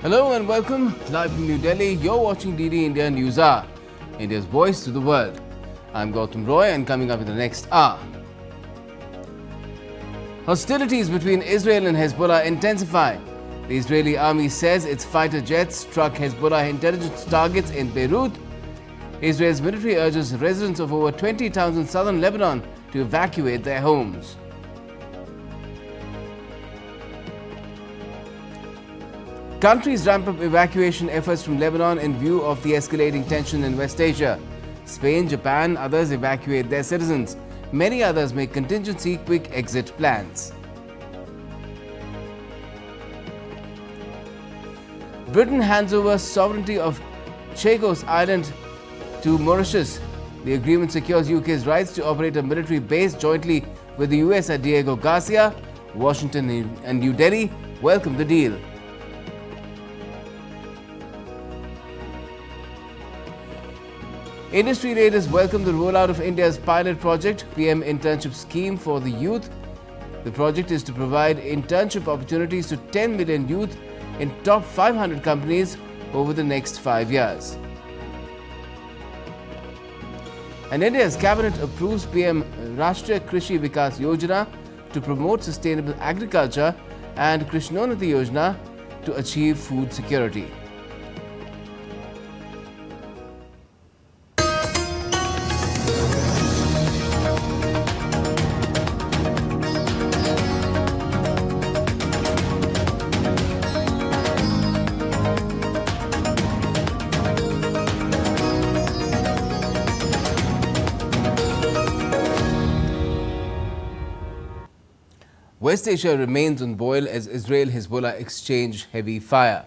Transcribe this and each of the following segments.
Hello and welcome. Live from New Delhi, you're watching DD India News Hour, India's voice to the world. I'm Gautam Roy, and coming up in the next hour, hostilities between Israel and Hezbollah intensify. The Israeli army says its fighter jets struck Hezbollah intelligence targets in Beirut. Israel's military urges residents of over 20 towns in southern Lebanon to evacuate their homes. Countries ramp up evacuation efforts from Lebanon in view of the escalating tension in West Asia. Spain, Japan, others evacuate their citizens. Many others make contingency quick exit plans. Britain hands over sovereignty of Chagos Island to Mauritius. The agreement secures UK's rights to operate a military base jointly with the US at Diego Garcia. Washington and New Delhi welcome the deal. Industry leaders welcome the rollout of India's pilot project, PM Internship scheme for the youth. The project is to provide internship opportunities to 10 million youth in top 500 companies over the next 5 years. And India's cabinet approves PM Rashtra Krishi Vikas Yojana to promote sustainable agriculture and Krishnonati Yojana to achieve food security. West Asia remains on boil as Israel-Hezbollah exchange heavy fire.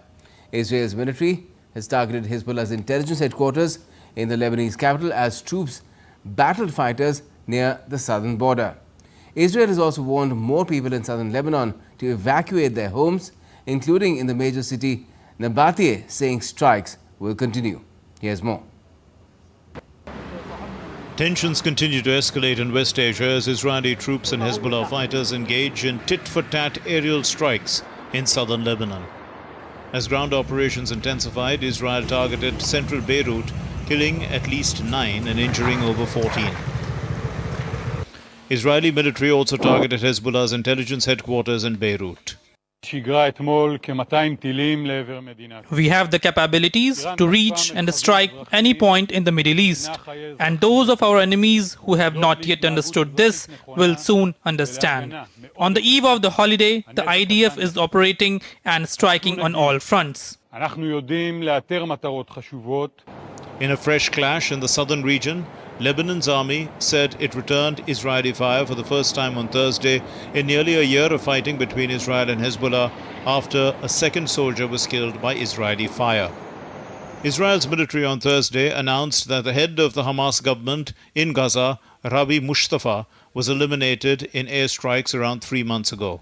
Israel's military has targeted Hezbollah's intelligence headquarters in the Lebanese capital as troops battled fighters near the southern border. Israel has also warned more people in southern Lebanon to evacuate their homes, including in the major city Nabatea, saying strikes will continue. Here's more. Tensions continue to escalate in West Asia as Israeli troops and Hezbollah fighters engage in tit-for-tat aerial strikes in southern Lebanon. As ground operations intensified, Israel targeted central Beirut, killing at least 9 and injuring over 14. Israeli military also targeted Hezbollah's intelligence headquarters in Beirut. We have the capabilities to reach and strike any point in the Middle East, and those of our enemies who have not yet understood this will soon understand. On the eve of the holiday, the IDF is operating and striking on all fronts. In a fresh clash in the southern region, Lebanon's army said it returned Israeli fire for the first time on Thursday in nearly a year of fighting between Israel and Hezbollah after a second soldier was killed by Israeli fire. Israel's military on Thursday announced that the head of the Hamas government in Gaza, Rabbi Mustafa, was eliminated in airstrikes around 3 months ago.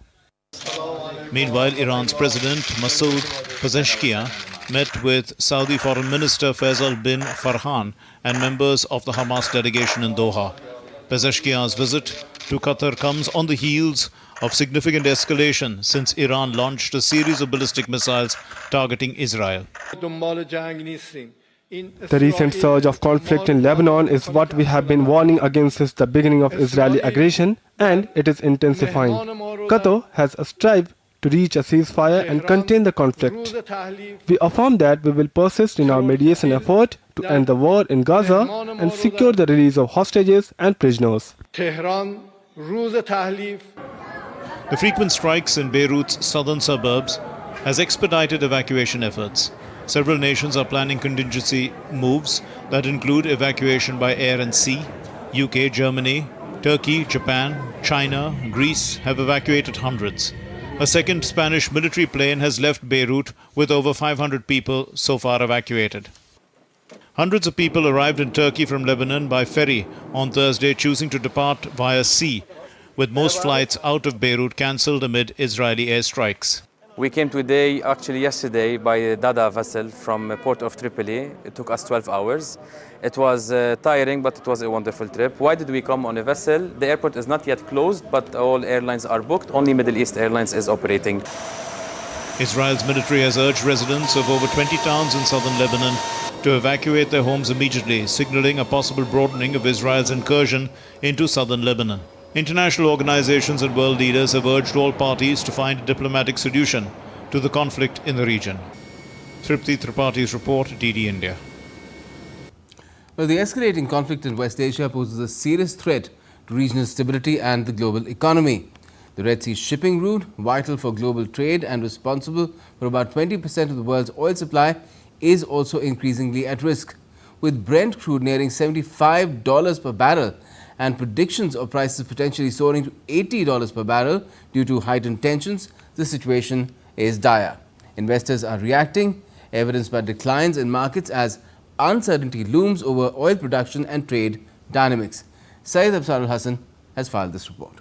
Meanwhile, Iran's President Masoud Pezeshkian met with Saudi Foreign Minister Faisal bin Farhan and members of the Hamas delegation in Doha. Pezeshkian's visit to Qatar comes on the heels of significant escalation since Iran launched a series of ballistic missiles targeting Israel. The recent surge of conflict in Lebanon is what we have been warning against since the beginning of Israeli aggression, and it is intensifying. Qatar has strived to reach a ceasefire and contain the conflict. We affirm that we will persist in our mediation effort to end the war in Gaza and secure the release of hostages and prisoners. The frequent strikes in Beirut's southern suburbs has expedited evacuation efforts. Several nations are planning contingency moves that include evacuation by air and sea. UK, Germany, Turkey, Japan, China, Greece have evacuated hundreds. A second Spanish military plane has left Beirut with over 500 people so far evacuated. Hundreds of people arrived in Turkey from Lebanon by ferry on Thursday, choosing to depart via sea, with most flights out of Beirut cancelled amid Israeli airstrikes. We came yesterday by a Dada vessel from port of Tripoli. It took us 12 hours. It was tiring, but it was a wonderful trip. Why did we come on a vessel? The airport is not yet closed, but all airlines are booked. Only Middle East Airlines is operating. Israel's military has urged residents of over 20 towns in southern Lebanon to evacuate their homes immediately, signaling a possible broadening of Israel's incursion into southern Lebanon. International organizations and world leaders have urged all parties to find a diplomatic solution to the conflict in the region. Tripti Tripaঠি's report, DD India. Well, the escalating conflict in West Asia poses a serious threat to regional stability and the global economy. The Red Sea shipping route, vital for global trade and responsible for about 20% of the world's oil supply, is also increasingly at risk. With Brent crude nearing $75 per barrel and predictions of prices potentially soaring to $80 per barrel due to heightened tensions, the situation is dire. Investors are reacting, evidenced by declines in markets as uncertainty looms over oil production and trade dynamics. Syed Absarul Hassan has filed this report.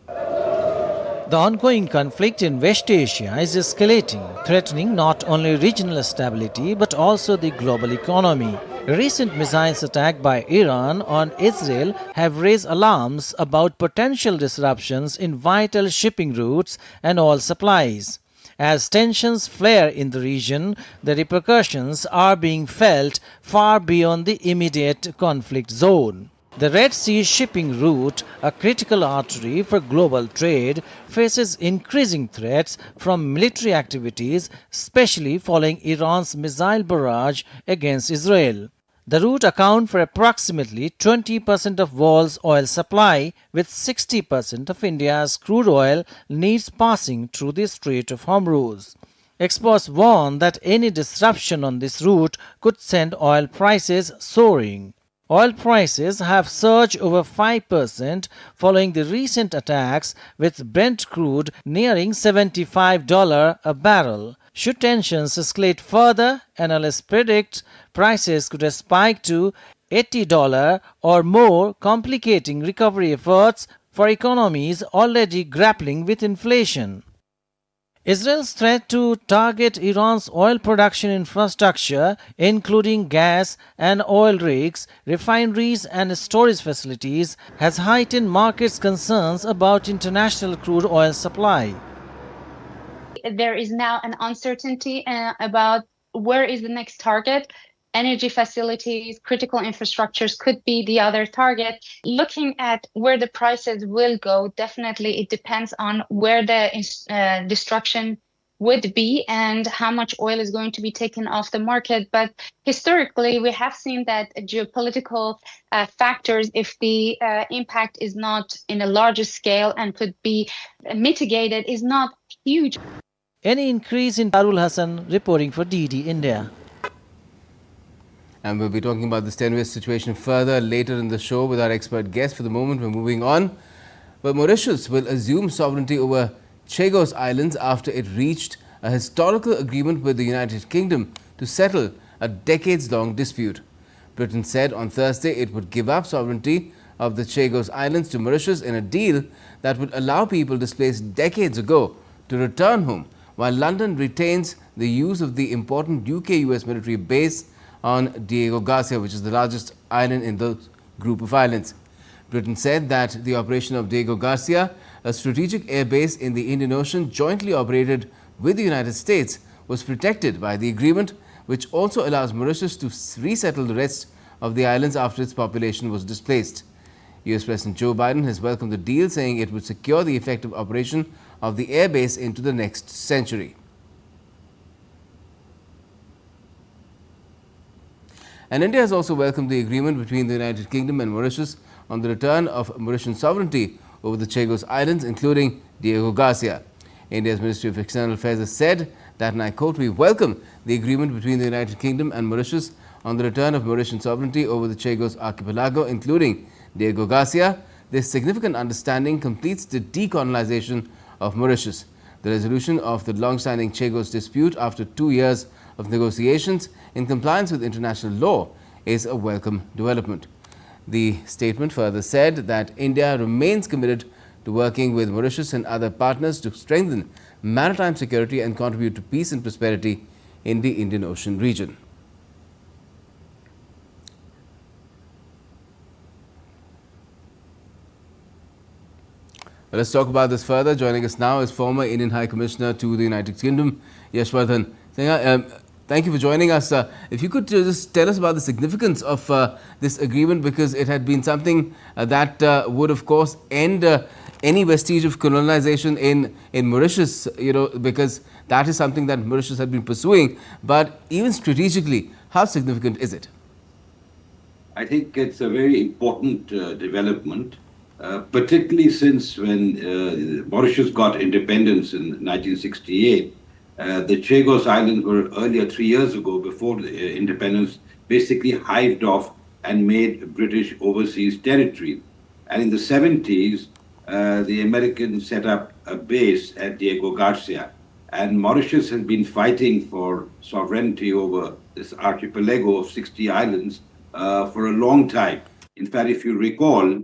The ongoing conflict in West Asia is escalating, threatening not only regional stability but also the global economy. Recent missiles attack by Iran on Israel have raised alarms about potential disruptions in vital shipping routes and oil supplies. As tensions flare in the region, the repercussions are being felt far beyond the immediate conflict zone. The Red Sea shipping route, a critical artery for global trade, faces increasing threats from military activities, especially following Iran's missile barrage against Israel. The route accounts for approximately 20% of world's oil supply, with 60% of India's crude oil needs passing through the Strait of Hormuz. Experts warn that any disruption on this route could send oil prices soaring. Oil prices have surged over 5% following the recent attacks, with Brent crude nearing $75 a barrel. Should tensions escalate further, analysts predict prices could spike to $80 or more, complicating recovery efforts for economies already grappling with inflation. Israel's threat to target Iran's oil production infrastructure, including gas and oil rigs, refineries and storage facilities, has heightened markets' concerns about international crude oil supply. There is now an uncertainty about where is the next target. Energy facilities, critical infrastructures could be the other target. Looking at where the prices will go, definitely it depends on where the destruction would be and how much oil is going to be taken off the market. But historically, we have seen that geopolitical factors, if the impact is not in a larger scale and could be mitigated, is not huge. Any increase in Darul Hassan reporting for DD India. And we'll be talking about this tenuous situation further later in the show with our expert guest. For the moment, we're moving on. But Mauritius will assume sovereignty over Chagos Islands after it reached a historical agreement with the United Kingdom to settle a decades-long dispute. Britain said on Thursday it would give up sovereignty of the Chagos Islands to Mauritius in a deal that would allow people displaced decades ago to return home, while London retains the use of the important UK-US military base on Diego Garcia, which is the largest island in the group of islands. Britain said that the operation of Diego Garcia, a strategic air base in the Indian Ocean jointly operated with the United States, was protected by the agreement, which also allows Mauritius to resettle the rest of the islands after its population was displaced. US President Joe Biden has welcomed the deal, saying it would secure the effective operation of the air base into the next century. And India has also welcomed the agreement between the United Kingdom and Mauritius on the return of Mauritian sovereignty over the Chagos Islands, including Diego Garcia. India's Ministry of External Affairs has said that, and I quote, "We welcome the agreement between the United Kingdom and Mauritius on the return of Mauritian sovereignty over the Chagos archipelago, including Diego Garcia. This significant understanding completes the decolonization of Mauritius. The resolution of the long-standing Chagos dispute after 2 years of negotiations in compliance with international law is a welcome development." The statement further said that India remains committed to working with Mauritius and other partners to strengthen maritime security and contribute to peace and prosperity in the Indian Ocean region. Well, let's talk about this further. Joining us now is former Indian High Commissioner to the United Kingdom, Yashwardhan Singha. Thank you for joining us. If you could just tell us about the significance of this agreement, because it had been something that would, of course, end any vestige of colonization in Mauritius, because that is something that Mauritius had been pursuing. But even strategically, how significant is it? I think it's a very important development, particularly since when Mauritius got independence in 1968. The Chagos Islands were earlier, 3 years ago, before the independence, basically hived off and made British overseas territory. And in the 70s, the Americans set up a base at Diego Garcia. And Mauritius has been fighting for sovereignty over this archipelago of 60 islands for a long time. In fact, if you recall,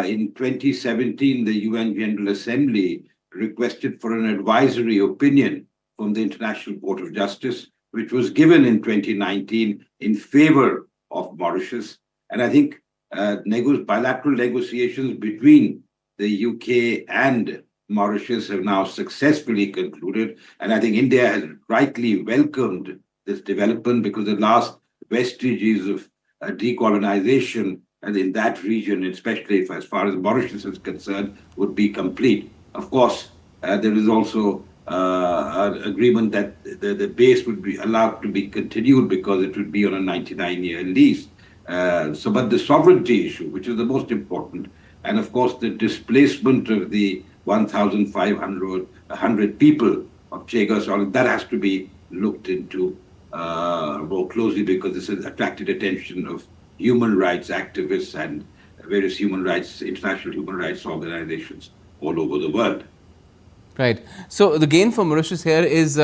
in 2017, the UN General Assembly requested for an advisory opinion from the International Court of Justice, which was given in 2019 in favor of Mauritius. And I think bilateral negotiations between the UK and Mauritius have now successfully concluded. And I think India has rightly welcomed this development, because the last vestiges of decolonization and in that region, especially as far as Mauritius is concerned, would be complete. Of course, there is also an agreement that the base would be allowed to be continued because it would be on a 99-year lease. But the sovereignty issue, which is the most important, and of course the displacement of the 1,500 people of Chagos, that has to be looked into more closely, because this has attracted attention of human rights activists and various international human rights organizations all over the world. Right. So the gain for Mauritius here is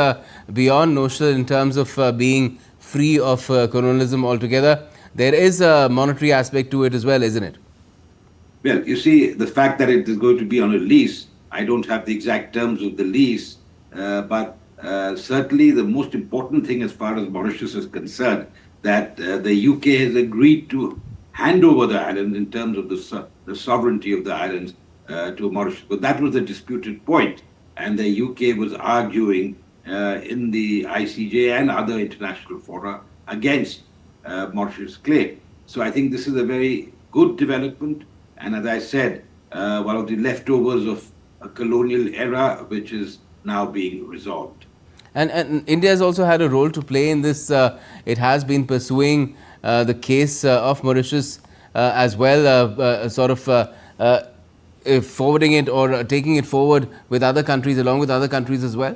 beyond notional in terms of being free of colonialism altogether. There is a monetary aspect to it as well, isn't it? Well, you see, the fact that it is going to be on a lease, I don't have the exact terms of the lease, but certainly the most important thing as far as Mauritius is concerned, that the UK has agreed to hand over the island in terms of the sovereignty of the islands to Mauritius. But that was a disputed point. And the UK was arguing in the ICJ and other international fora against Mauritius' claim. So I think this is a very good development. And as I said, one of the leftovers of a colonial era, which is now being resolved. And India has also had a role to play in this. It has been pursuing the case of Mauritius as well, forwarding it or taking it forward with other countries, along with other countries as well?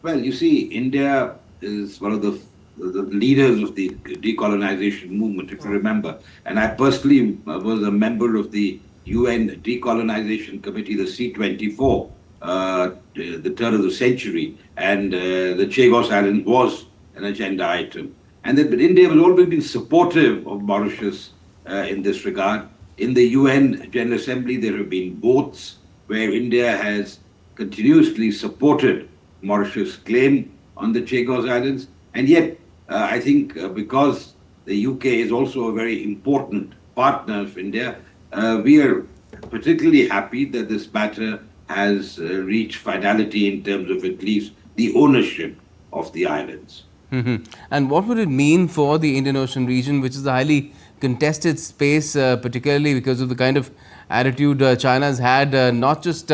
Well, you see, India is one of the leaders of the decolonization movement, if you remember. And I personally was a member of the UN Decolonization Committee, the C24, the turn of the century. And the Chagos Island was an agenda item. And but India has always been supportive of Mauritius in this regard. In the UN General Assembly, there have been votes where India has continuously supported Mauritius' claim on the Chagos Islands. And yet, I think because the UK is also a very important partner of India, we are particularly happy that this matter has reached finality in terms of at least the ownership of the islands. Mm-hmm. And what would it mean for the Indian Ocean region, which is a highly contested space, particularly because of the kind of attitude China's had, not just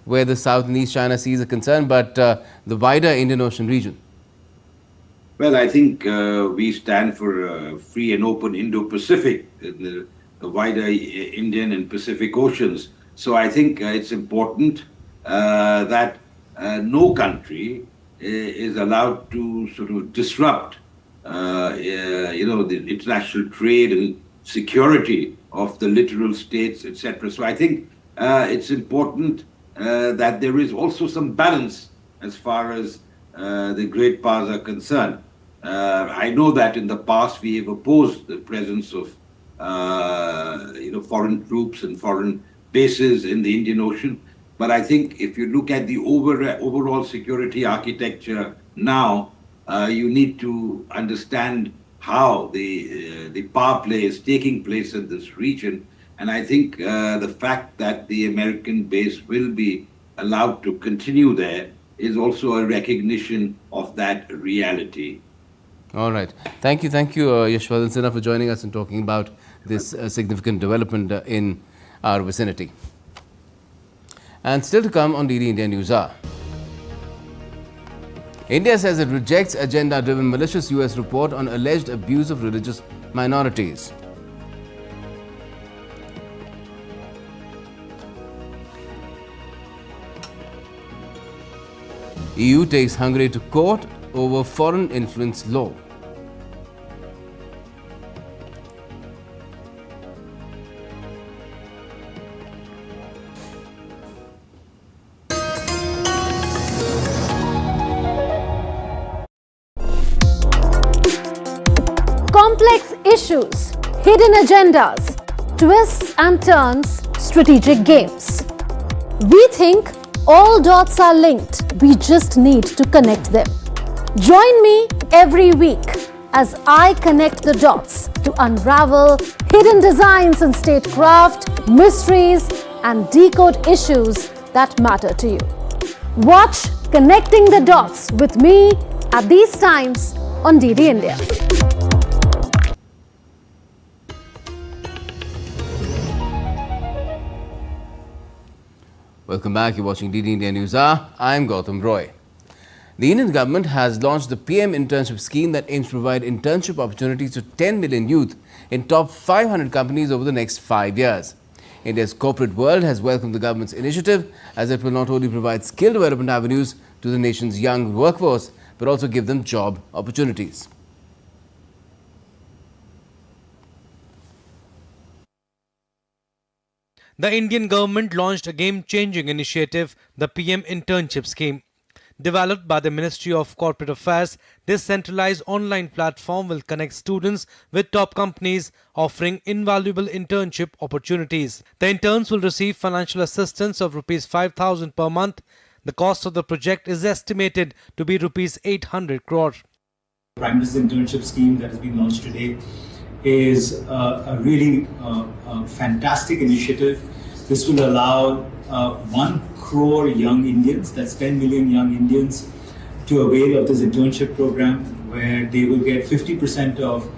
where the South and East China Seas are concerned, but the wider Indian Ocean region? Well, I think we stand for a free and open Indo-Pacific, the wider Indian and Pacific Oceans. So I think it's important that no country is allowed to sort of disrupt the international trade and security of the littoral states, etc. So I think it's important that there is also some balance as far as the great powers are concerned. I know that in the past we have opposed the presence of foreign troops and foreign bases in the Indian Ocean. But I think if you look at the overall security architecture now, you need to understand how the power play is taking place in this region. And I think the fact that the American base will be allowed to continue there is also a recognition of that reality. All right. Thank you, Yashwardhan Sinha, for joining us and talking about this significant development in our vicinity. And still to come on DD India News Hour. India says it rejects agenda-driven malicious US report on alleged abuse of religious minorities. EU takes Hungary to court over foreign influence law. Complex issues, hidden agendas, twists and turns, strategic games. We think all dots are linked. We just need to connect them. Join me every week as I connect the dots to unravel hidden designs in statecraft, mysteries, and decode issues that matter to you. Watch Connecting the Dots with me at these times on DD India. Welcome back. You're watching DD India News Hour. I'm Gautam Roy. The Indian government has launched the PM Internship scheme that aims to provide internship opportunities to 10 million youth in top 500 companies over the next 5 years. India's corporate world has welcomed the government's initiative, as it will not only provide skill development avenues to the nation's young workforce, but also give them job opportunities. The Indian government launched a game-changing initiative, the PM Internship Scheme. Developed by the Ministry of Corporate Affairs, this centralized online platform will connect students with top companies, offering invaluable internship opportunities. The interns will receive financial assistance of Rs 5,000 per month. The cost of the project is estimated to be Rs 800 crore. Prime Minister's Internship Scheme that has been launched today is a really fantastic initiative. This will allow 1 crore young Indians, that's 10 million young Indians, to avail of this internship program, where they will get 50% of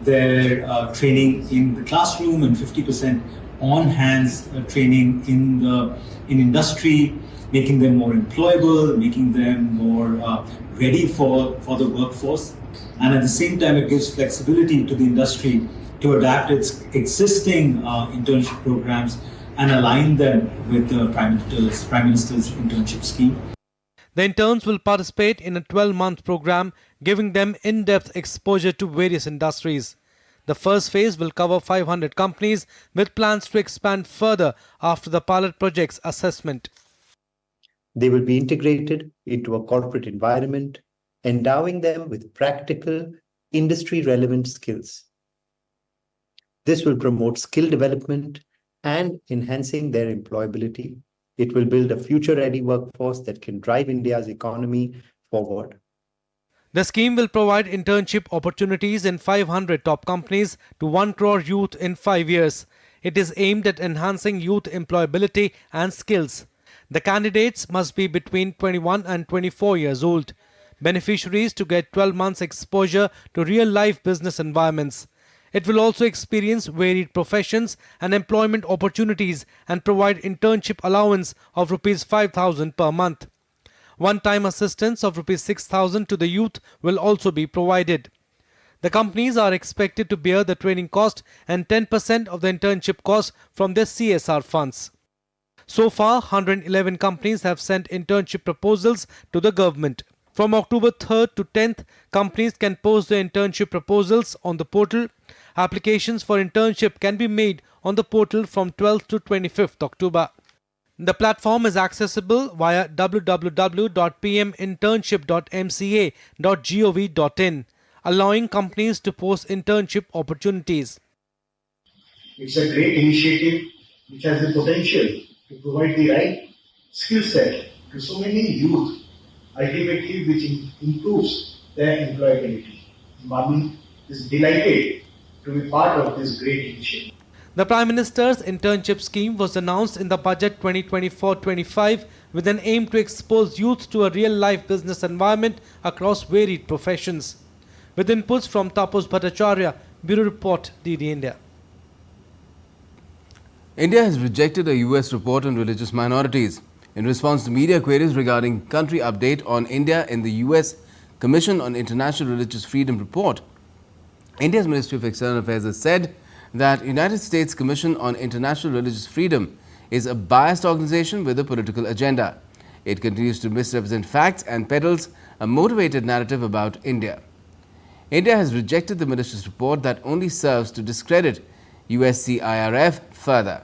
their training in the classroom and 50% on-hands training in industry, making them more employable, making them more ready for the workforce. And at the same time, it gives flexibility to the industry to adapt its existing internship programs and align them with the Prime Minister's Internship Scheme. The interns will participate in a 12-month program, giving them in-depth exposure to various industries. The first phase will cover 500 companies, with plans to expand further after the pilot project's assessment. They will be integrated into a corporate environment, endowing them with practical, industry-relevant skills. This will promote skill development and enhancing their employability. It will build a future-ready workforce that can drive India's economy forward. The scheme will provide internship opportunities in 500 top companies to 1 crore youth in 5 years. It is aimed at enhancing youth employability and skills. The candidates must be between 21 and 24 years old. Beneficiaries to get 12 months exposure to real-life business environments. It will also experience varied professions and employment opportunities and provide internship allowance of Rs 5,000 per month. One-time assistance of Rs 6,000 to the youth will also be provided. The companies are expected to bear the training cost and 10% of the internship cost from their CSR funds. So far, 111 companies have sent internship proposals to the government. From October 3rd to 10th, companies can post their internship proposals on the portal. Applications for internship can be made on the portal from 12th to 25th October. The platform is accessible via www.pminternship.mca.gov.in, allowing companies to post internship opportunities. It's a great initiative which has the potential to provide the right skill set to so many youth, ultimately which improves their employability. Government is delighted to be part of this great initiative. The Prime Minister's internship scheme was announced in the budget 2024-25 with an aim to expose youth to a real-life business environment across varied professions. With inputs from Tapas Bhattacharya, Bureau Report, DD India. India has rejected a US report on religious minorities. In response to media queries regarding country update on India in the US Commission on International Religious Freedom report, India's Ministry of External Affairs has said that United States Commission on International Religious Freedom is a biased organization with a political agenda. It continues to misrepresent facts and peddles a motivated narrative about India. India has rejected the ministry's report that only serves to discredit USCIRF further.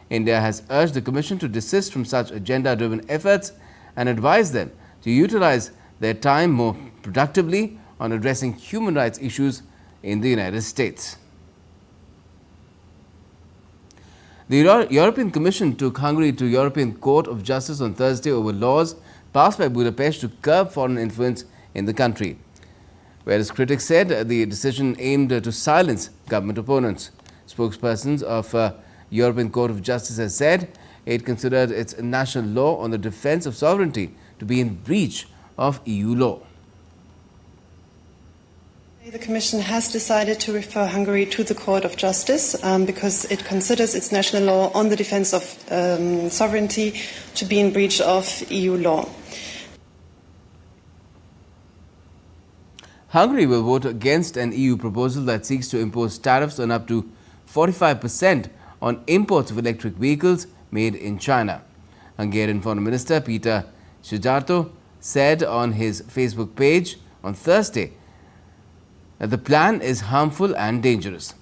India has urged the Commission to desist from such agenda-driven efforts and advised them to utilize their time more productively on addressing human rights issues in the United States. The European Commission took Hungary to European Court of Justice on Thursday over laws passed by Budapest to curb foreign influence in the country, whereas critics said the decision aimed to silence government opponents. Spokespersons of European Court of Justice has said it considered its national law on the defense of sovereignty to be in breach of EU law. The Commission has decided to refer Hungary to the Court of Justice because it considers its national law on the defense of sovereignty to be in breach of EU law. Hungary will vote against an EU proposal that seeks to impose tariffs on up to 45% on imports of electric vehicles made in China. Hungarian Foreign Minister Peter Szijjártó said on his Facebook page on Thursday that the plan is harmful and dangerous.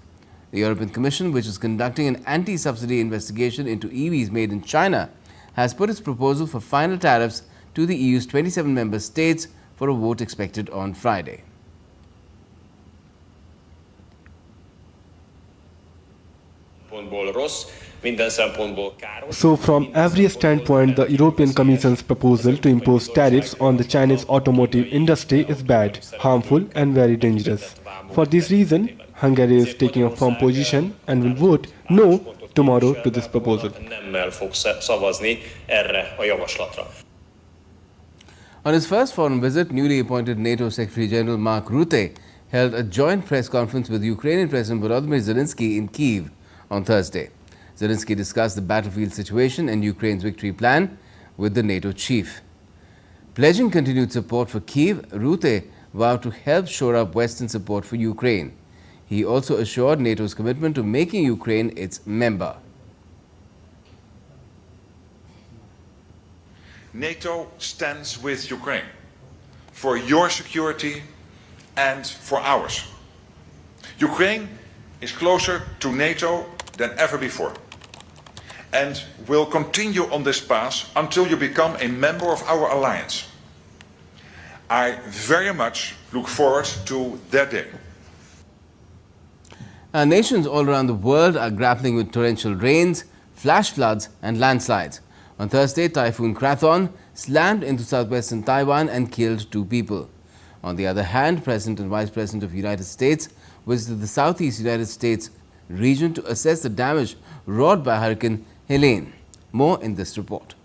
The European Commission, which is conducting an anti-subsidy investigation into EVs made in China, has put its proposal for final tariffs to the EU's 27 member states for a vote expected on Friday. So from every standpoint, the European Commission's proposal to impose tariffs on the Chinese automotive industry is bad, harmful and very dangerous. For this reason, Hungary is taking a firm position and will vote no tomorrow to this proposal. On his first foreign visit, newly appointed NATO Secretary General Mark Rutte held a joint press conference with Ukrainian President Volodymyr Zelensky in Kyiv on Thursday. Zelensky discussed the battlefield situation and Ukraine's victory plan with the NATO chief. Pledging continued support for Kyiv, Rutte vowed to help shore up Western support for Ukraine. He also assured NATO's commitment to making Ukraine its member. NATO stands with Ukraine for your security and for ours. Ukraine is closer to NATO than ever before and will continue on this path until you become a member of our alliance. I very much look forward to that day. Nations all around the world are grappling with torrential rains, flash floods and landslides. On Thursday, Typhoon Krathon slammed into southwestern Taiwan and killed 2 people. On the other hand, President and Vice President of the United States visited the southeast United States region to assess the damage wrought by Hurricane Helene. More in this report.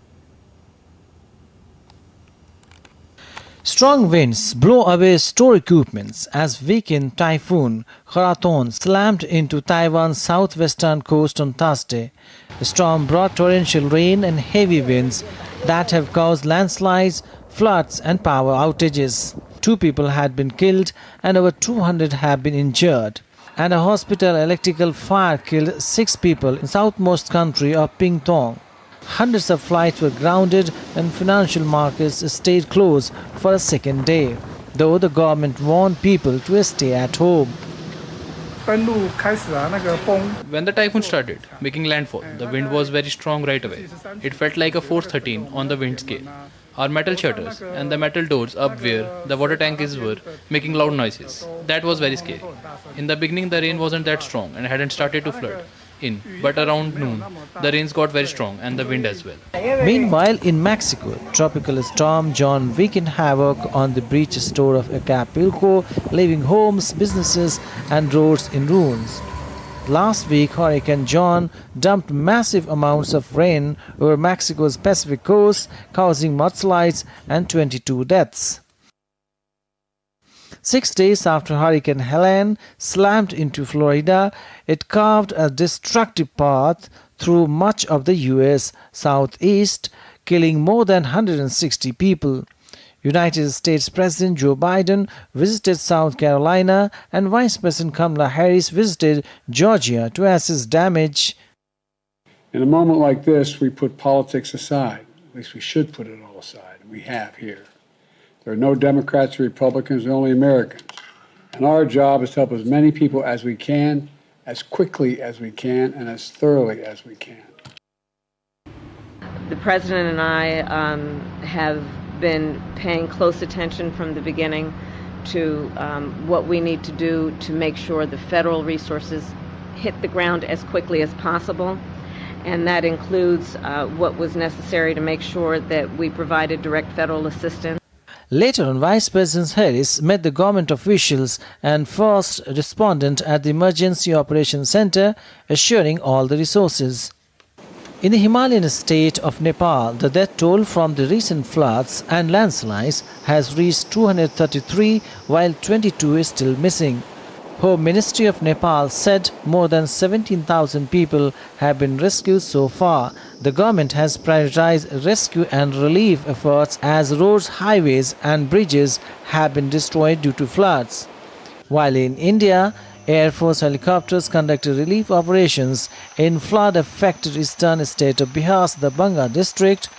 Strong winds blow away store equipments as weekend typhoon Krathon slammed into Taiwan's southwestern coast on Thursday. The storm brought torrential rain and heavy winds that have caused landslides, floods and power outages. 2 people had been killed and over 200 have been injured. And a hospital electrical fire killed 6 people in southmost country of Pingtung. Hundreds of flights were grounded and financial markets stayed closed for a second day, though the government warned people to stay at home. When the typhoon started making landfall, the wind was very strong right away. It felt like a force 13 on the wind scale. Our metal shutters and the metal doors up where the water tanks were making loud noises. That was very scary. In the beginning, the rain wasn't that strong and hadn't started to flood in, but around noon, the rains got very strong and the wind as well. Meanwhile, in Mexico, tropical storm John wreaked havoc on the beach store of Acapulco, leaving homes, businesses and roads in ruins. Last week, Hurricane John dumped massive amounts of rain over Mexico's Pacific coast, causing mudslides and 22 deaths. 6 days after Hurricane Helene slammed into Florida, it carved a destructive path through much of the U.S. southeast, killing more than 160 people. United States President Joe Biden visited South Carolina and Vice President Kamala Harris visited Georgia to assess damage. In a moment like this, we put politics aside. At least we should put it all aside, and we have here. There are no Democrats or Republicans, there are only Americans. And our job is to help as many people as we can, as quickly as we can, and as thoroughly as we can. The President and I have been paying close attention from the beginning to what we need to do to make sure the federal resources hit the ground as quickly as possible. And that includes what was necessary to make sure that we provided direct federal assistance. Later on, Vice President Harris met the government officials and first respondent at the Emergency Operations Center, assuring all the resources. In the Himalayan state of Nepal, the death toll from the recent floods and landslides has reached 233, while 22 is still missing. Home Ministry of Nepal said more than 17,000 people have been rescued so far. The government has prioritized rescue and relief efforts as roads, highways and bridges have been destroyed due to floods. While in India, Air Force helicopters conducted relief operations in flood-affected eastern state of Bihar's Darbhanga district.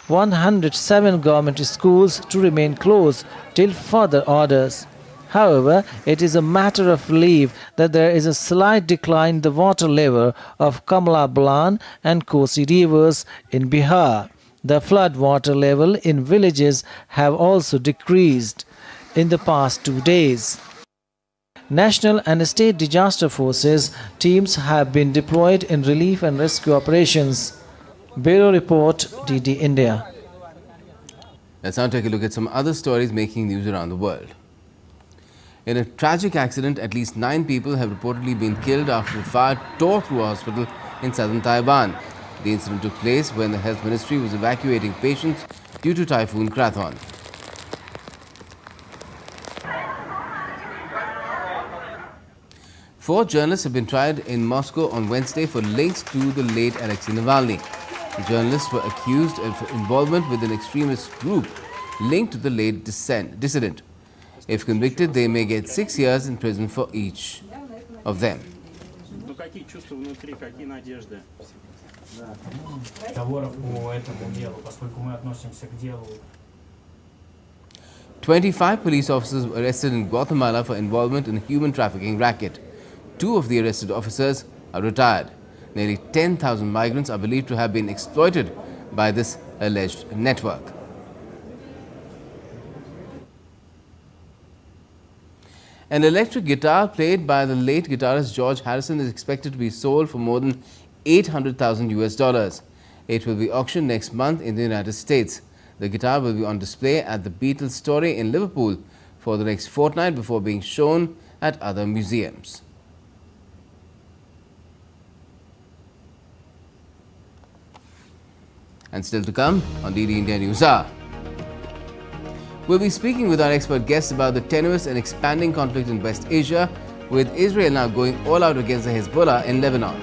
107 government schools to remain closed till further orders. However, it is a matter of relief that there is a slight decline in the water level of Kamla Balan and Kosi rivers in Bihar. The flood water level in villages have also decreased in the past 2 days. National and state disaster forces teams have been deployed in relief and rescue operations. Bureau Report, DD India. Let's now take a look at some other stories making news around the world. In a tragic accident, at least 9 people have reportedly been killed after a fire tore through a hospital in southern Taiwan. The incident took place when the health ministry was evacuating patients due to Typhoon Krathon. Four journalists have been tried in Moscow on Wednesday for links to the late Alexei Navalny. The journalists were accused of involvement with an extremist group linked to the late dissident. If convicted, they may get 6 years in prison for each of them. 25 police officers were arrested in Guatemala for involvement in a human trafficking racket. 2 of the arrested officers are retired. Nearly 10,000 migrants are believed to have been exploited by this alleged network. An electric guitar played by the late guitarist George Harrison is expected to be sold for more than $800,000. It will be auctioned next month in the United States. The guitar will be on display at the Beatles Story in Liverpool for the next fortnight before being shown at other museums. And still to come on DD India News Hour. We'll be speaking with our expert guests about the tenuous and expanding conflict in West Asia, with Israel now going all out against the Hezbollah in Lebanon.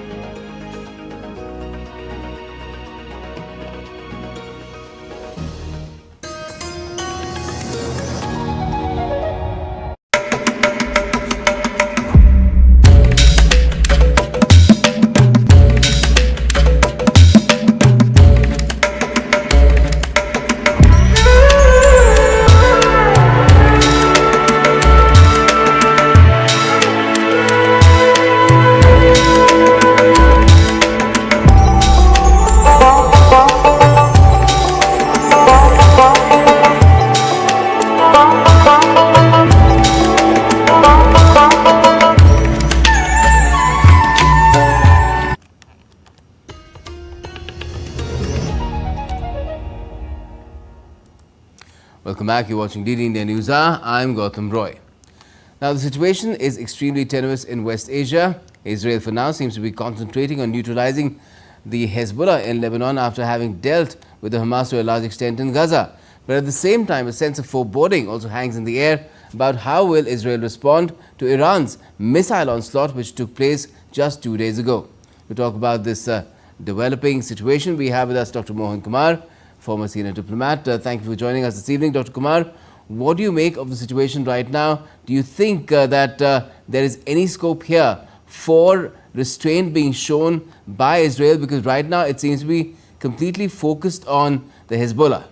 Welcome back. You're watching DD India News Hour. I'm Gautam Roy. Now, the situation is extremely tenuous in West Asia. Israel, for now, seems to be concentrating on neutralizing the Hezbollah in Lebanon after having dealt with the Hamas to a large extent in Gaza. But at the same time, a sense of foreboding also hangs in the air about how will Israel respond to Iran's missile onslaught, which took place just 2 days ago. To talk about this developing situation, we have with us Dr. Mohan Kumar, former senior diplomat. Thank you for joining us this evening, Dr. Kumar. What do you make of the situation right now? Do you think that there is any scope here for restraint being shown by Israel? Because right now it seems to be completely focused on the Hezbollah.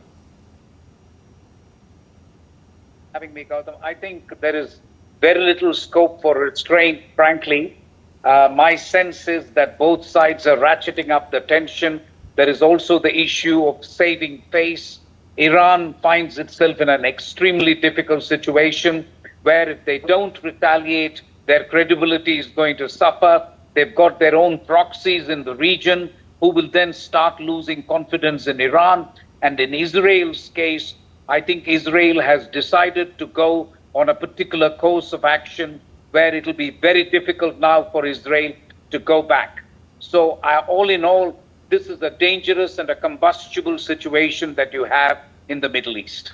Having me, Gautam, I think there is very little scope for restraint, frankly. My sense is that both sides are ratcheting up the tension. There is also the issue of saving face. Iran finds itself in an extremely difficult situation where if they don't retaliate, their credibility is going to suffer. They've got their own proxies in the region who will then start losing confidence in Iran. And in Israel's case, I think Israel has decided to go on a particular course of action where it will be very difficult now for Israel to go back. So all in all, this is a dangerous and a combustible situation that you have in the Middle East.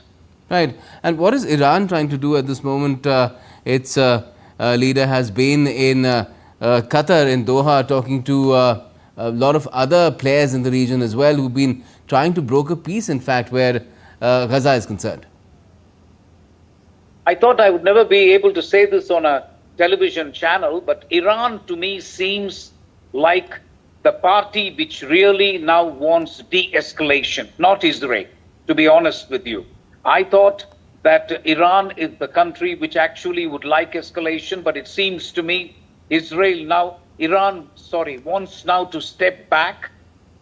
Right. And what is Iran trying to do at this moment? Its leader has been in Qatar, in Doha, talking to a lot of other players in the region as well, who've been trying to broker peace, in fact, where Gaza is concerned. I thought I would never be able to say this on a television channel, but Iran to me seems like the party which really now wants de-escalation, not Israel, to be honest with you. I thought that Iran is the country which actually would like escalation, but it seems to me Iran wants now to step back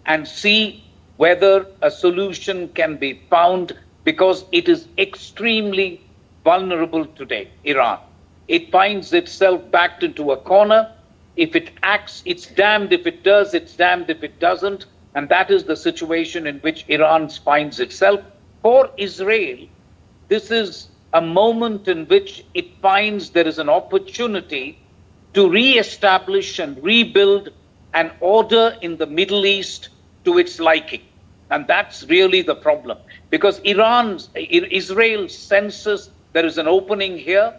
and see whether a solution can be found, because it is extremely vulnerable today, Iran. It finds itself backed into a corner. If it acts, it's damned if it does, it's damned if it doesn't. And that is the situation in which Iran finds itself. For Israel, this is a moment in which it finds there is an opportunity to re-establish and rebuild an order in the Middle East to its liking. And that's really the problem. Because Israel senses there is an opening here.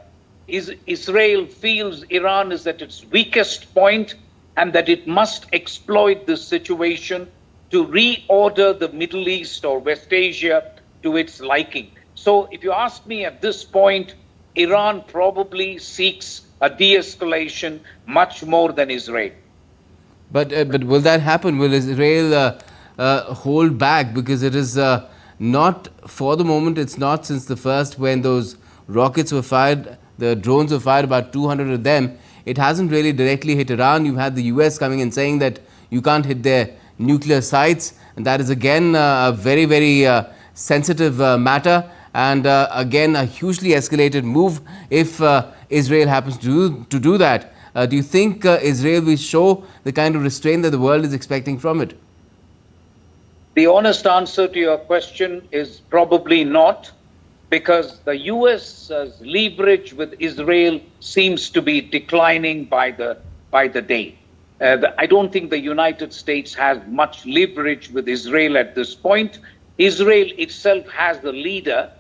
Israel feels Iran is at its weakest point and that it must exploit this situation to reorder the Middle East or West Asia to its liking. So if you ask me at this point, Iran probably seeks a de-escalation much more than Israel. But will that happen? Will Israel hold back? Because it is not, for the moment, it's not since the first when those rockets were fired, the drones were fired, about 200 of them. It hasn't really directly hit Iran. You've had the US coming and saying that you can't hit their nuclear sites. And that is again a very, very sensitive matter. And again, a hugely escalated move if Israel happens to do that. Do you think Israel will show the kind of restraint that the world is expecting from it? The honest answer to your question is probably not, because the US's leverage with Israel seems to be declining by the day. I don't think the United States has much leverage with Israel at this point. Israel itself has the leader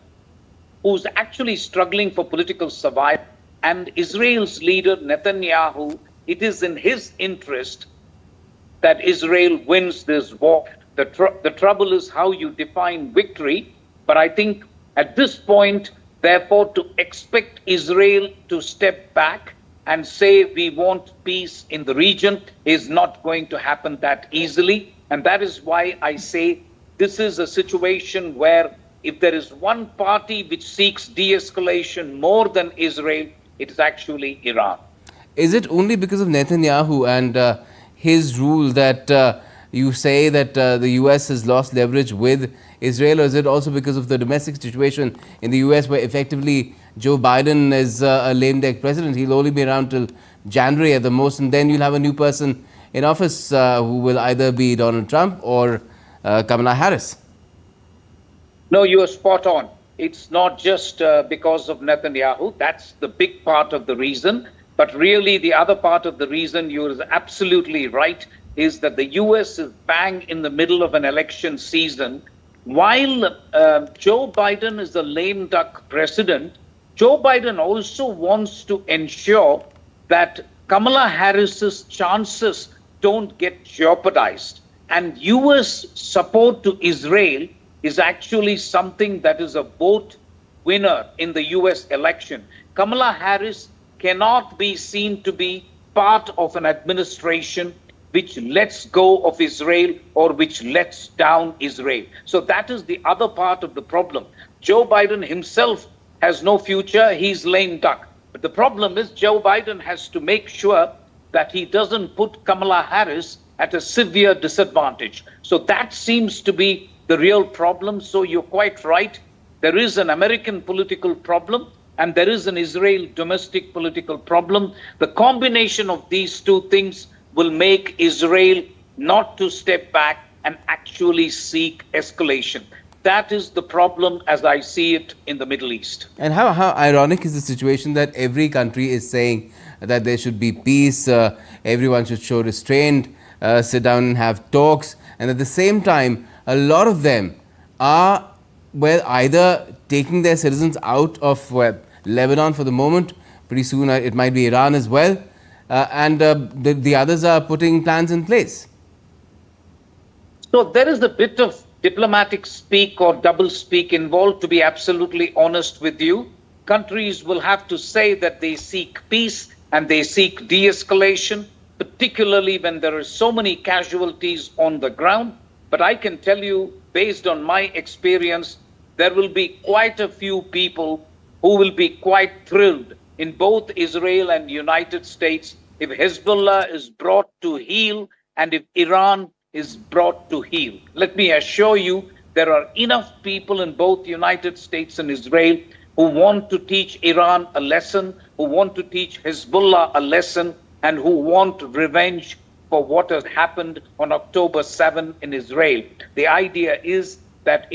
who's actually struggling for political survival. And Israel's leader, Netanyahu, it is in his interest that Israel wins this war. The trouble is how you define victory. But I think at this point, therefore, to expect Israel to step back and say we want peace in the region is not going to happen that easily. And that is why I say this is a situation where if there is one party which seeks de-escalation more than Israel, it is actually Iran. Is it only because of Netanyahu and his rule that you say that the US has lost leverage with Israel, or is it also because of the domestic situation in the US where effectively Joe Biden is a lame duck president? He'll only be around till January at the most, and then you'll have a new person in office who will either be Donald Trump or Kamala Harris. No, you are spot on. it's not just because of Netanyahu. That's the big part of the reason. But really, the other part of the reason, you're absolutely right, is that the US is bang in the middle of an election season. While Joe Biden is a lame duck president, Joe Biden also wants to ensure that Kamala Harris's chances don't get jeopardized. And US support to Israel is actually something that is a vote winner in the US election. Kamala Harris cannot be seen to be part of an administration which lets go of Israel or which lets down Israel. So that is the other part of the problem. Joe Biden himself has no future. He's lame duck. But the problem is Joe Biden has to make sure that he doesn't put Kamala Harris at a severe disadvantage. So that seems to be the real problem. So you're quite right. There is an American political problem and there is an Israel domestic political problem. The combination of these two things will make Israel not to step back and actually seek escalation. That is the problem as I see it in the Middle East. And how ironic is the situation that every country is saying that there should be peace, everyone should show restraint, sit down and have talks, and at the same time, a lot of them are, well, either taking their citizens out of Lebanon for the moment, pretty soon it might be Iran as well, and the others are putting plans in place. So there is a bit of diplomatic speak or double speak involved, to be absolutely honest with you. Countries will have to say that they seek peace and they seek de-escalation, particularly when there are so many casualties on the ground. But I can tell you, based on my experience, there will be quite a few people who will be quite thrilled in both Israel and United States if Hezbollah is brought to heel and if Iran is brought to heel. Let me assure you, there are enough people in both United States and Israel who want to teach Iran a lesson, who want to teach Hezbollah a lesson, and who want revenge for what has happened on October 7 in Israel. The idea is that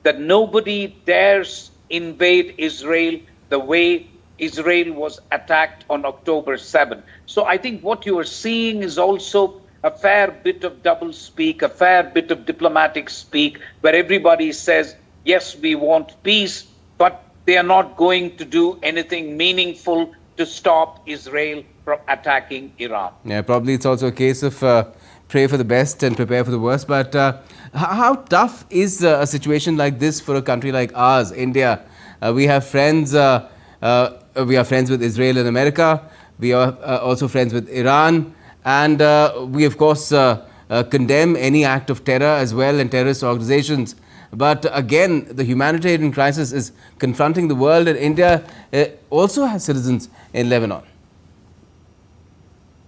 that nobody dares invade Israel the way Israel was attacked on October 7. So I think what you are seeing is also a fair bit of double speak, a fair bit of diplomatic speak, where everybody says, yes, we want peace, but they are not going to do anything meaningful to stop Israel from attacking Iran. Yeah, probably it's also a case of pray for the best and prepare for the worst. But how tough is a situation like this for a country like ours, India? We have friends. We are friends with Israel and America. We are also friends with Iran. And we, of course, condemn any act of terror as well and terrorist organizations. But again, the humanitarian crisis is confronting the world, and India also has citizens in Lebanon.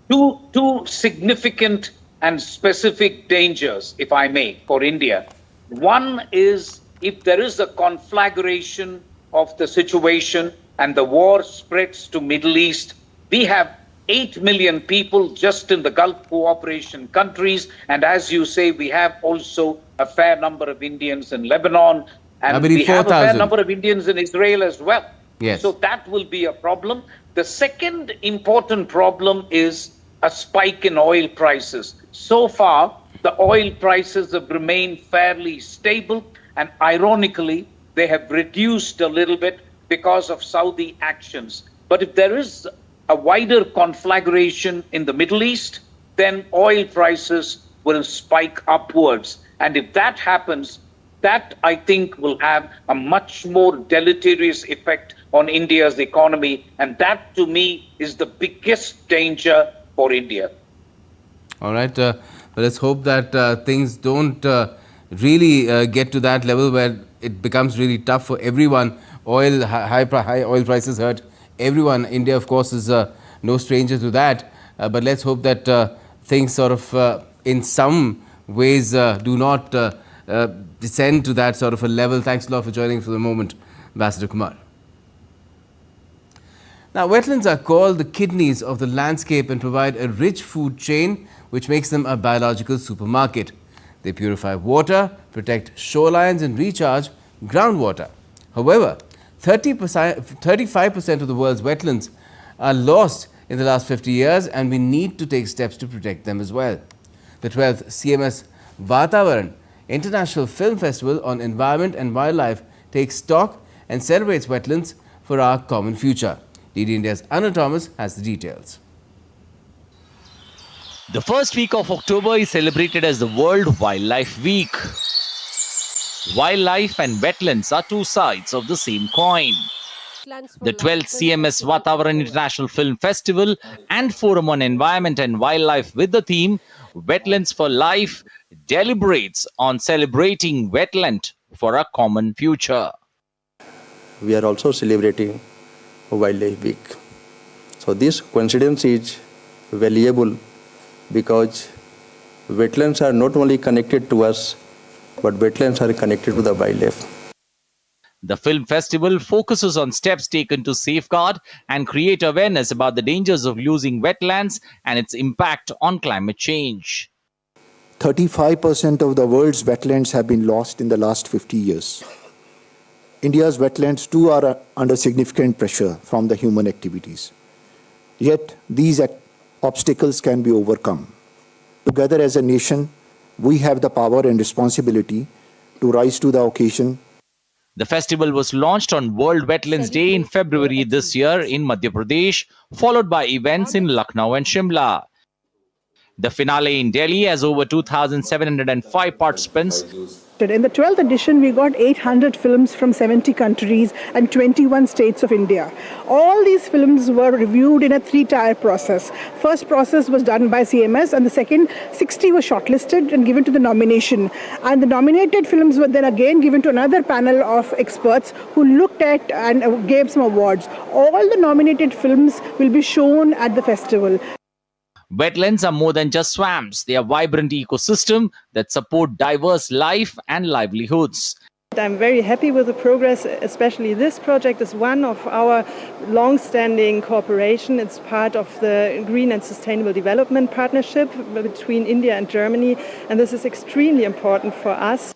Two significant and specific dangers, if I may, for India. One is if there is a conflagration of the situation and the war spreads to Middle East, we have 8 million people just in the Gulf cooperation countries. And as you say, we have also a fair number of Indians in Lebanon. And we have a fair number of Indians in Israel as well. Yes. So that will be a problem. The second important problem is a spike in oil prices. So far, the oil prices have remained fairly stable. And ironically, they have reduced a little bit because of Saudi actions. But if there is a wider conflagration in the Middle East, then oil prices will spike upwards. And if that happens, that I think will have a much more deleterious effect on India's economy. And that to me is the biggest danger for India. All right. But let's hope that things don't really get to that level where it becomes really tough for everyone. High oil prices hurt everyone. India, of course, is no stranger to that. But let's hope that things sort of, in some ways, do not descend to that sort of a level. Thanks a lot for joining for the moment, Ambassador Kumar. Now, wetlands are called the kidneys of the landscape and provide a rich food chain which makes them a biological supermarket. They purify water, protect shorelines and recharge groundwater. However, 35% of the world's wetlands are lost in the last 50 years, and we need to take steps to protect them as well. The 12th CMS Vatavaran International Film Festival on Environment and Wildlife takes stock and celebrates wetlands for our common future. DD India's Anil Thomas has the details. The first week of October is celebrated as the World Wildlife Week. Wildlife and wetlands are two sides of the same coin. The 12th CMS Vatavaran International Film Festival and Forum on Environment and Wildlife with the theme Wetlands for Life deliberates on celebrating wetland for a common future. We are also celebrating Wildlife Week. So this coincidence is valuable because wetlands are not only connected to us, but wetlands are connected to the wildlife. The film festival focuses on steps taken to safeguard and create awareness about the dangers of losing wetlands and its impact on climate change. 35% of the world's wetlands have been lost in the last 50 years. India's wetlands too are under significant pressure from the human activities. Yet these obstacles can be overcome. Together as a nation, we have the power and responsibility to rise to the occasion. The festival was launched on World Wetlands Day in February this year in Madhya Pradesh, followed by events in Lucknow and Shimla. The finale in Delhi has over 2,705 participants. In the 12th edition, we got 800 films from 70 countries and 21 states of India. All these films were reviewed in a three-tier process. First process was done by CMS, and the second, 60 were shortlisted and given to the nomination. And the nominated films were then again given to another panel of experts who looked at and gave some awards. All the nominated films will be shown at the festival. Wetlands are more than just swamps. They are vibrant ecosystem that support diverse life and livelihoods. I'm very happy with the progress, especially this project is one of our long-standing cooperation. It's part of the Green and Sustainable Development Partnership between India and Germany, and this is extremely important for us.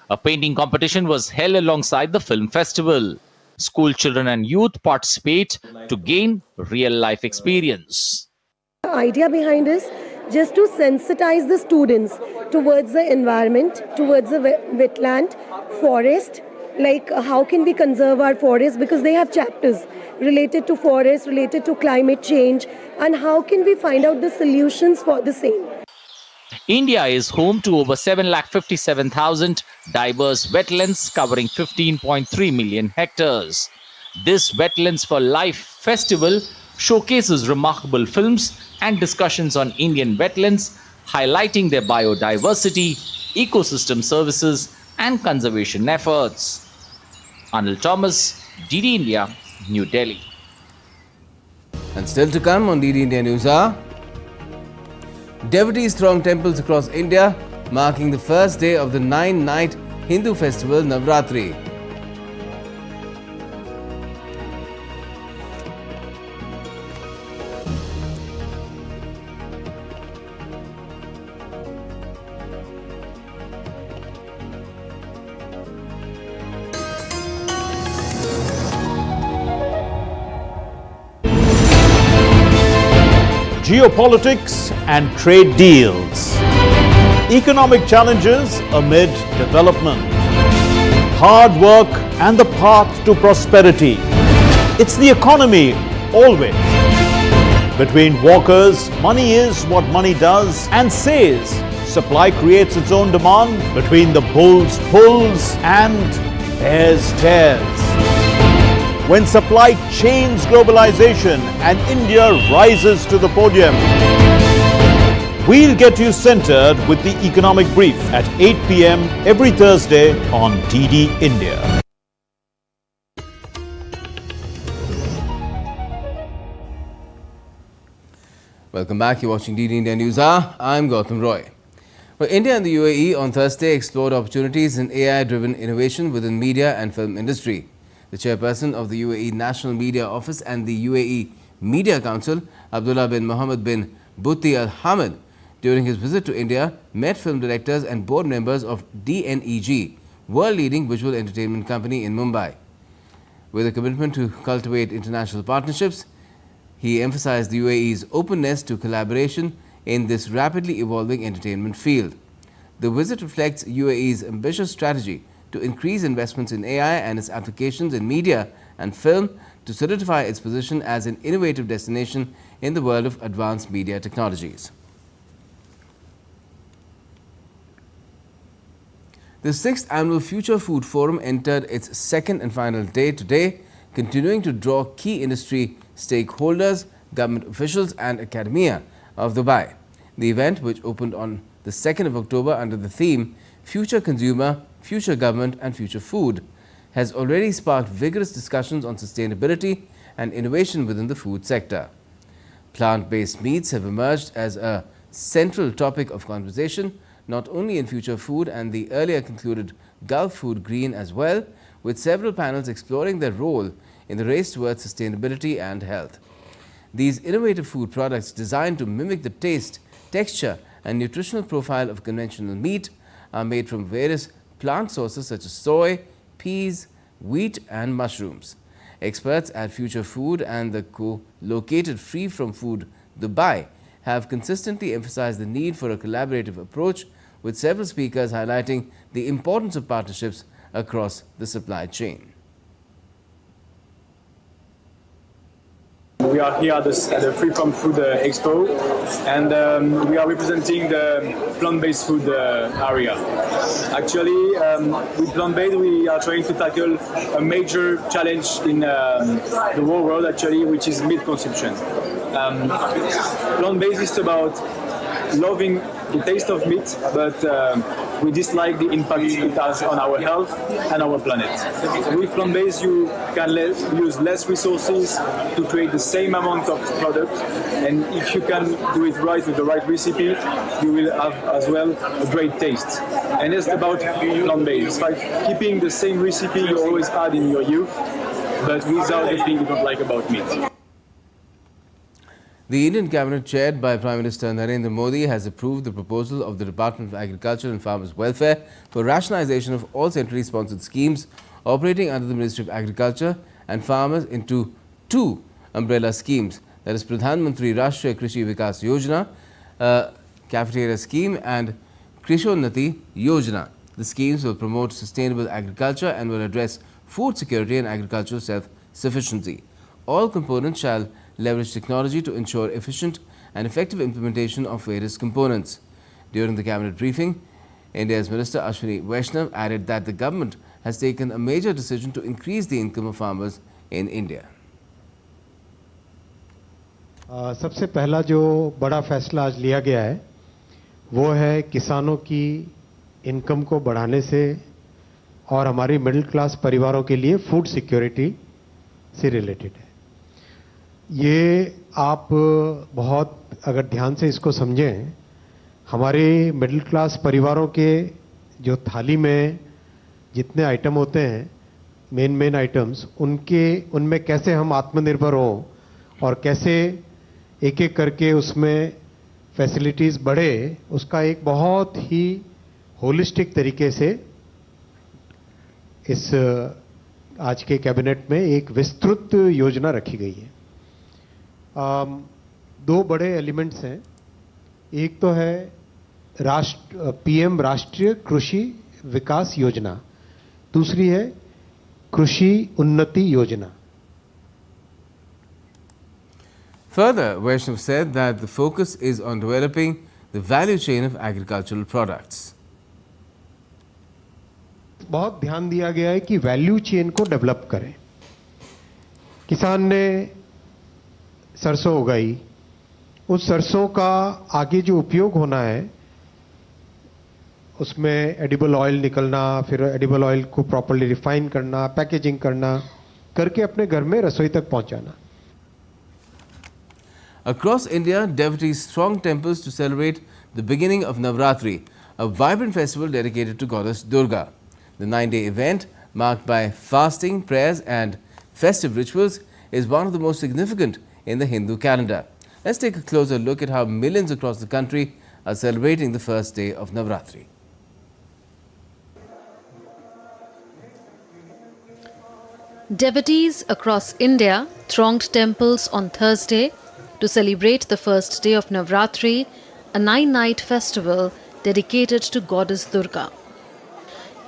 A painting competition was held alongside the film festival. School children and youth participate to gain real-life experience. The idea behind is just to sensitize the students towards the environment, towards the wetland, forest, like how can we conserve our forests, because they have chapters related to forests, related to climate change, and how can we find out the solutions for the same. India is home to over 7,57,000 diverse wetlands covering 15.3 million hectares. This Wetlands for Life festival showcases remarkable films and discussions on Indian wetlands, highlighting their biodiversity, ecosystem services, and conservation efforts. Anil Thomas, DD India, New Delhi. And still to come on DD India News are devotees throng temples across India, marking the first day of the 9-night Hindu festival Navratri. Geopolitics and trade deals. Economic challenges amid development. Hard work and the path to prosperity. It's the economy always. Between walkers, money is what money does and says. Supply creates its own demand. Between the bulls pulls and bears tears. When supply chains globalization and India rises to the podium. We'll get you centered with the economic brief at 8 p.m. every Thursday on DD India. Welcome back. You're watching DD India News Hour. I'm Gautam Roy. Well, India and the UAE on Thursday explored opportunities in AI-driven innovation within media and film industry. The chairperson of the UAE National Media Office and the UAE Media Council, Abdullah bin Mohammed bin Butti Al Hamid, during his visit to India, met film directors and board members of DNEG, world-leading visual entertainment company in Mumbai. With a commitment to cultivate international partnerships, he emphasized the UAE's openness to collaboration in this rapidly evolving entertainment field. The visit reflects UAE's ambitious strategy to increase investments in AI and its applications in media and film to solidify its position as an innovative destination in the world of advanced media technologies. The 6th Annual Future Food Forum entered its second and final day today, continuing to draw key industry stakeholders, government officials and academia of Dubai. The event, which opened on the 2nd of October under the theme Future Consumer, Future Government and Future Food, has already sparked vigorous discussions on sustainability and innovation within the food sector. Plant-based meats have emerged as a central topic of conversation, not only in Future Food and the earlier concluded Gulf Food Green as well, with several panels exploring their role in the race towards sustainability and health. These innovative food products designed to mimic the taste, texture and nutritional profile of conventional meat are made from various plant sources such as soy, peas, wheat and mushrooms. Experts at Future Food and the co-located Free From Food Dubai have consistently emphasized the need for a collaborative approach, with several speakers highlighting the importance of partnerships across the supply chain. We are here at the Free From Food Expo, and we are representing the plant-based food area. Actually, with plant-based, we are trying to tackle a major challenge in the whole world, actually, which is meat consumption. Plant-based is about loving the taste of meat, but we dislike the impact it has on our health and our planet. With plant-based, you can use less resources to create the same amount of product, and if you can do it right with the right recipe, you will have as well a great taste. And it's about plant-based. It's like keeping the same recipe you always had in your youth, but without the thing you don't like about meat. The Indian Cabinet, chaired by Prime Minister Narendra Modi, has approved the proposal of the Department of Agriculture and Farmers' Welfare for rationalization of all centrally sponsored schemes operating under the Ministry of Agriculture and Farmers into two umbrella schemes, that is Pradhan Mantri Rashtra Krishi Vikas Yojana, Cafeteria Scheme and Krishonnati Yojana. The schemes will promote sustainable agriculture and will address food security and agricultural self-sufficiency. All components shall leverage technology to ensure efficient and effective implementation of various components. During the cabinet briefing, India's Minister Ashwini Vaishnav added that the government has taken a major decision to increase the income of farmers in India. सबसे पहला जो बड़ा फैसला आज लिया गया है वो है किसानों की इनकम को बढ़ाने से और हमारी मिडिल क्लास परिवारों के लिए फूड सिक्योरिटी से रिलेटेड है। ये आप बहुत अगर ध्यान से इसको समझें, हमारे मिडिल क्लास परिवारों के जो थाली में जितने आइटम होते हैं, मेन आइटम्स, उनमें कैसे हम आत्मनिर्भर हों और कैसे एक एक करके उसमें फैसिलिटीज़ बढ़े, उसका एक बहुत ही होलिस्टिक तरीके से इस आज के कैबिनेट में एक विस्तृत योजना रखी गई है। दो बड़े एलिमेंट्स हैं, एक तो है पीएम राष्ट्रीय कृषि विकास योजना, दूसरी है कृषि उन्नति योजना। Further, Vaishnav said that the focus is on developing the value chain of agricultural products. बहुत ध्यान दिया गया है कि वैल्यू चेन को डेवलप करें। किसान ने सरसों उगाई, उस सरसों का आगे जो उपयोग होना है उसमें एडिबल ऑयल निकलना, फिर एडिबल ऑयल को प्रॉपर्ली रिफाइन करना, पैकेजिंग करना, करके अपने घर में रसोई तक पहुंचाना। Across India, devotees throng temples to celebrate the beginning of Navratri, a vibrant festival dedicated to goddess Durga. The 9-day event, marked by fasting, prayers and festive rituals, is one of the most significant in the Hindu calendar. Let's take a closer look at how millions across the country are celebrating the first day of Navratri. Devotees across India thronged temples on Thursday to celebrate the first day of Navratri, a 9-night festival dedicated to goddess Durga.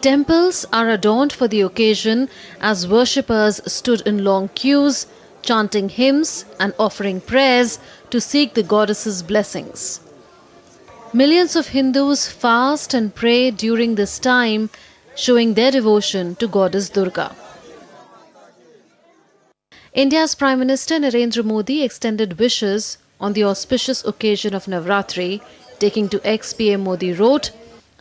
Temples are adorned for the occasion as worshippers stood in long queues, chanting hymns and offering prayers to seek the goddess's blessings. Millions of Hindus fast and pray during this time, showing their devotion to goddess Durga. India's Prime Minister Narendra Modi extended wishes on the auspicious occasion of Navratri. Taking to X, PM Modi wrote,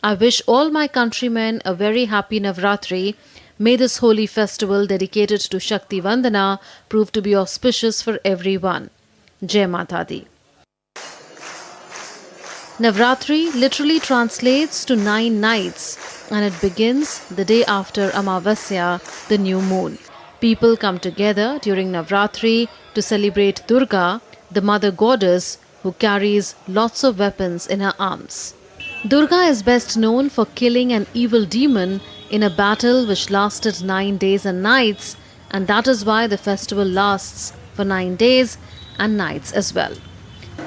"I wish all my countrymen a very happy Navratri. May this holy festival dedicated to Shakti Vandana prove to be auspicious for everyone. Jai Mata Di." Navratri literally translates to 9 nights and it begins the day after Amavasya, the new moon. People come together during Navratri to celebrate Durga, the mother goddess who carries lots of weapons in her arms. Durga is best known for killing an evil demon in a battle which lasted 9 days and nights, and that is why the festival lasts for 9 days and nights as well.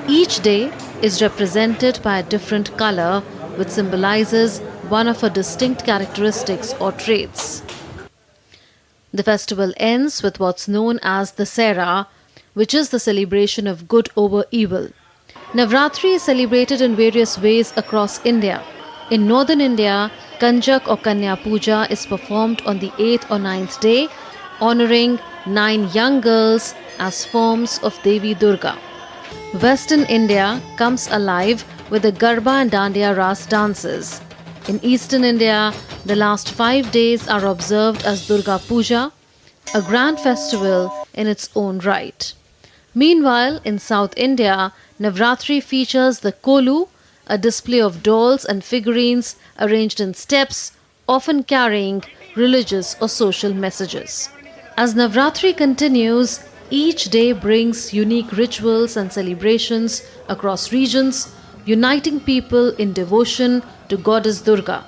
Each day is represented by a different color which symbolizes one of her distinct characteristics or traits. The festival ends with what's known as the Sera, which is the celebration of good over evil. Navratri is celebrated in various ways across India. In northern India, Kanjak or Kanya Puja is performed on the 8th or 9th day, honoring 9 young girls as forms of Devi Durga. Western India comes alive with the Garba and Dandiya Ras dances. In eastern India, the last 5 days are observed as Durga Puja, a grand festival in its own right. Meanwhile, in South India, Navratri features the Kolu, a display of dolls and figurines arranged in steps, often carrying religious or social messages. As Navratri continues, each day brings unique rituals and celebrations across regions, uniting people in devotion to Goddess Durga.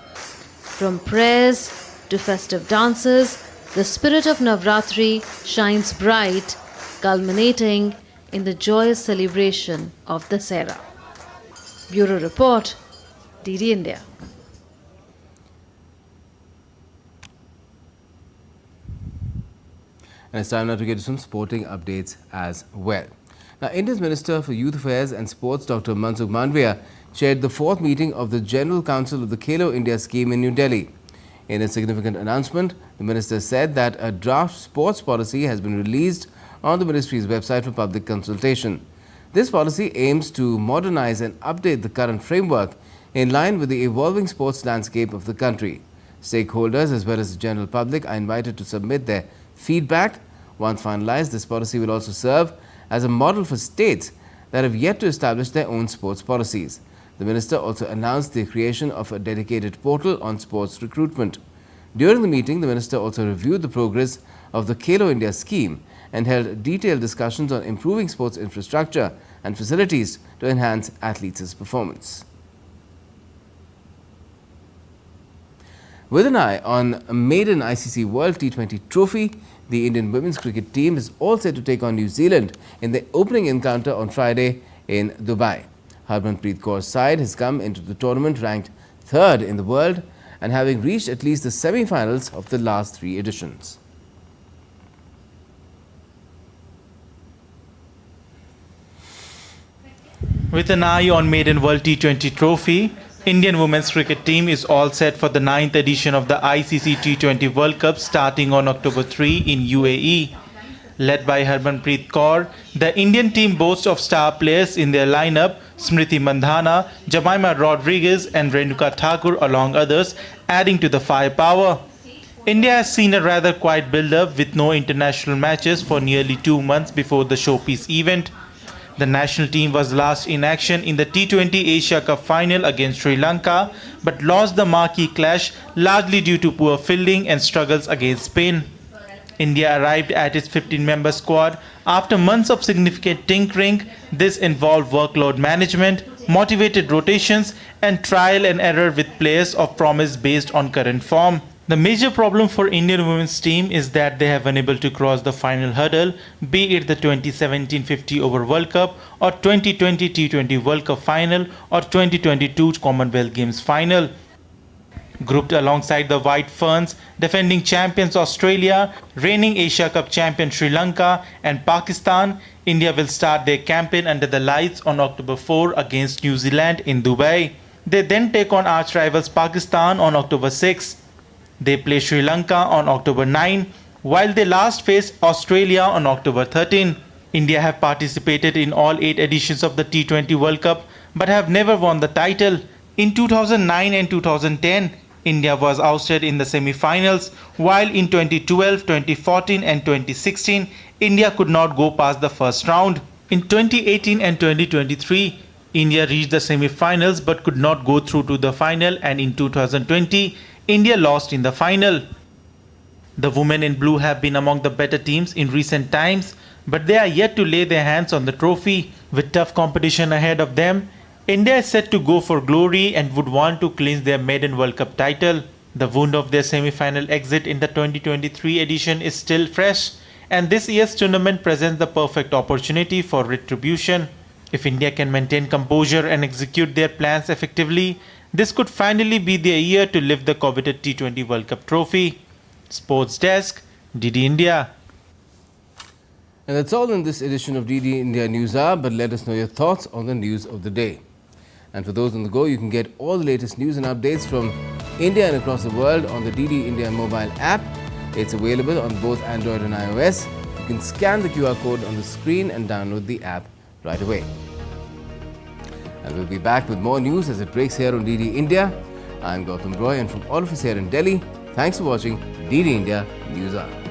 From prayers to festive dances, the spirit of Navratri shines bright, culminating in the joyous celebration of the Sera. Bureau Report, DD India. And it's time now to get to some sporting updates as well. Now, India's Minister for Youth Affairs and Sports, Dr. Mansukh Mandavia, chaired the 4th meeting of the General Council of the Khelo India scheme in New Delhi. In a significant announcement, the minister said that a draft sports policy has been released on the ministry's website for public consultation. This policy aims to modernize and update the current framework in line with the evolving sports landscape of the country. Stakeholders as well as the general public are invited to submit their feedback. Once finalized, this policy will also serve as a model for states that have yet to establish their own sports policies. The minister also announced the creation of a dedicated portal on sports recruitment. During the meeting, the minister also reviewed the progress of the Khelo India scheme and held detailed discussions on improving sports infrastructure and facilities to enhance athletes' performance. With an eye on a maiden ICC World T20 trophy, the Indian women's cricket team is all set to take on New Zealand in the opening encounter on Friday in Dubai. Harmanpreet Kaur's side has come into the tournament ranked 3rd in the world and having reached at least the semi-finals of the last 3 editions. With an eye on maiden World T20 trophy, Indian women's cricket team is all set for the 9th edition of the ICC T20 World Cup starting on October 3 in UAE. Led by Harmanpreet Kaur, the Indian team boasts of star players in their lineup: Smriti Mandhana, Jemimah Rodriguez and Renuka Thakur along others, adding to the firepower. India has seen a rather quiet build-up with no international matches for nearly 2 months before the showpiece event. The national team was last in action in the T20 Asia Cup final against Sri Lanka, but lost the marquee clash largely due to poor fielding and struggles against Spain. India arrived at its 15-member squad after months of significant tinkering. This involved workload management, motivated rotations, and trial and error with players of promise based on current form. The major problem for Indian women's team is that they have been unable to cross the final hurdle, be it the 2017 50-over World Cup or 2020 T20 World Cup final or 2022 Commonwealth Games final. Grouped alongside the White Ferns, defending champions Australia, reigning Asia Cup champion Sri Lanka and Pakistan, India will start their campaign under the lights on October 4 against New Zealand in Dubai. They then take on arch rivals Pakistan on October 6. They play Sri Lanka on October 9, while they last face Australia on October 13. India have participated in all 8 editions of the T20 World Cup but have never won the title. In 2009 and 2010, India was ousted in the semi-finals, while in 2012, 2014 and 2016, India could not go past the first round. In 2018 and 2023, India reached the semi-finals but could not go through to the final, and in 2020, India lost in the final. The women in blue have been among the better teams in recent times, but they are yet to lay their hands on the trophy. With tough competition ahead of them, India is set to go for glory and would want to clinch their maiden World Cup title. The wound of their semi-final exit in the 2023 edition is still fresh, and this year's tournament presents the perfect opportunity for retribution. If India can maintain composure and execute their plans effectively, this could finally be their year to lift the coveted T20 World Cup trophy. Sports Desk, DD India. And that's all in this edition of DD India News Hour, but let us know your thoughts on the news of the day. And for those on the go, you can get all the latest news and updates from India and across the world on the DD India mobile app. It's available on both Android and iOS. You can scan the QR code on the screen and download the app right away. And we'll be back with more news as it breaks here on DD India. I'm Gautam Roy, and from all of us here in Delhi, thanks for watching DD India News Hour.